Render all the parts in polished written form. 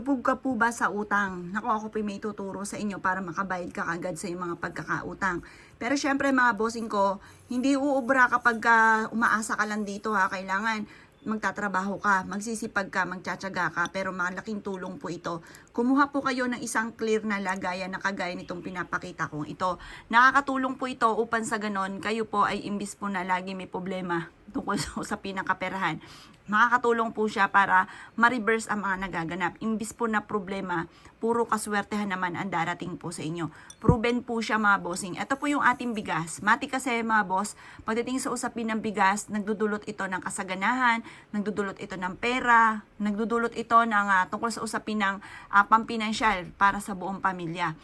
Lubog ka po ba sa utang? Naku, ako po may tuturo sa inyo para makabayad ka agad sa iyong mga pagkakautang. Pero syempre mga bossing ko, hindi uubra kapag umaasa ka lang dito ha. Kailangan magtatrabaho ka, magsisipag ka, magtsatsaga ka, pero malaking tulong po ito. Kumuha po kayo ng isang clear na lagayan na kagaya nitong pinapakita kong ito. Nakakatulong po ito upang sa ganon, kayo po ay imbis po na lagi may problema tungkol sa usapin ng kaperahan. Makakatulong po siya para ma-reverse ang mga nagaganap. Imbis po na problema, puro kaswertehan naman ang darating po sa inyo. Proven po siya mga bossing. Ito po yung ating bigas. Mati kasi mga boss, pagdating sa usapin ng bigas, nagdudulot ito ng kasaganahan, nagdudulot ito ng pera, nagdudulot ito ng tungkol sa usapin ng pampinansyal para sa buong pamilya.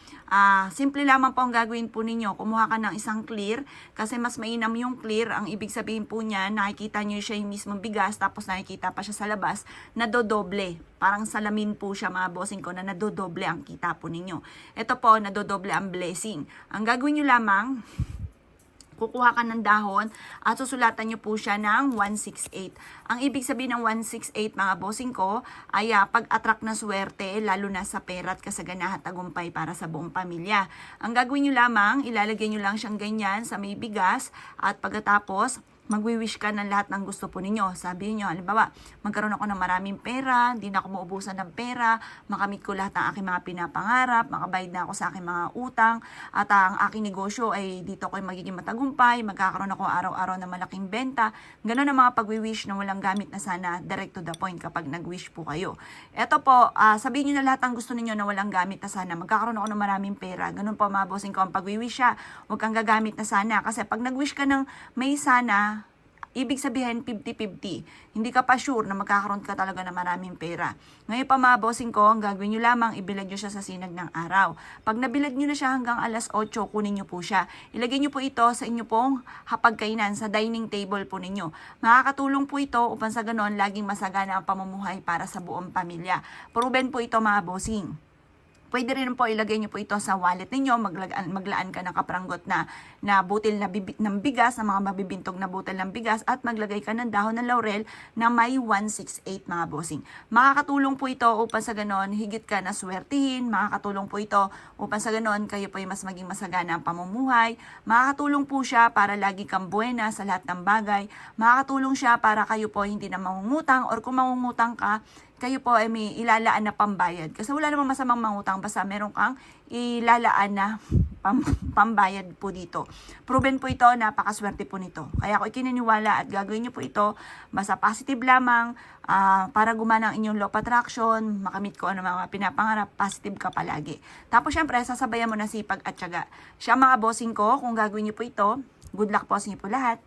Simple lamang po ang gagawin po ninyo. Kumuha ka ng isang clear kasi mas mainam yung clear. Ang ibig sabihin po niya, nakikita nyo siya yung mismong bigas tapos nakikita pa siya sa labas, nadodoble. Parang salamin po siya mga bossing ko na nadodoble ang kita po ninyo. Ito po, nadodoble ang blessing. Ang gagawin nyo lamang, kukuha ka ng dahon at susulatan nyo po siya ng 168. Ang ibig sabihin ng 168 mga bossing ko ay pag-attract na swerte lalo na sa pera at kasaganahan at tagumpay para sa buong pamilya. Ang gagawin nyo lamang, ilalagay nyo lang siyang ganyan sa may bigas at pagkatapos magwi-wish ka ng lahat ng gusto po ninyo. Sabi niyo, halimbawa, magkaroon ako ng maraming pera, hindi na ako maubusan ng pera, makamit ko lahat ng aking mga pinapangarap, makabayad na ako sa aking mga utang, at ang aking negosyo ay dito ko magiging matagumpay, magkakaroon ako araw-araw ng malaking benta. Ganun ang mga pagwi-wish na walang gamit na sana, direct to the point kapag nag-wish po kayo. Ito po, sabihin niyo na lahat ng gusto ninyo na walang gamit na sana, magkakaroon ako ng maraming pera. Ganun po mga bossing ko, ang pagwi-wish siya, huwag kang gagamit na sana. Kasi pag nag-wish ka ng may sana, ibig sabihin 50-50. Hindi ka pa sure na magkakaroon ka talaga ng maraming pera. Ngayon pa mga bossing ko, ang gagawin nyo lamang, ibilad nyo siya sa sinag ng araw. Pag nabilad nyo na siya hanggang alas 8, kunin nyo po siya. Ilagay nyo po ito sa inyo pong hapagkainan, sa dining table po ninyo. Makakatulong po ito upang sa ganon, laging masagana ang pamumuhay para sa buong pamilya. Proven po ito mga bossing. Pwede rin po ilagay nyo po ito sa wallet ninyo, maglaan ka ng kapranggot na butil ng bigas, na mga mabibintog na butil ng bigas, at maglagay ka ng dahon ng laurel na may 168 mga bossing. Makakatulong po ito upang sa ganon, higit ka na swertihin, makakatulong po ito upang sa ganon, kayo po ay mas maging masagana ang pamumuhay, makakatulong po siya para lagi kang buena sa lahat ng bagay, makakatulong siya para kayo po hindi na mangungutang, or kung mangungutang ka, kayo po ay may ilalaan na pambayad. Kasi wala namang masamang mangutang basta meron kang ilalaan na pambayad po dito. Proven po ito, napakaswerte po nito. Kaya ako ikininiwala at gagawin nyo po ito, basta positive lamang para gumana ang inyong law of attraction, makamit ko ano mga pinapangarap, positive ka palagi. Tapos syempre, sasabayan mo na sipag at tiyaga. Siya mga bossing ko, kung gagawin nyo po ito, good luck po sa inyo po lahat.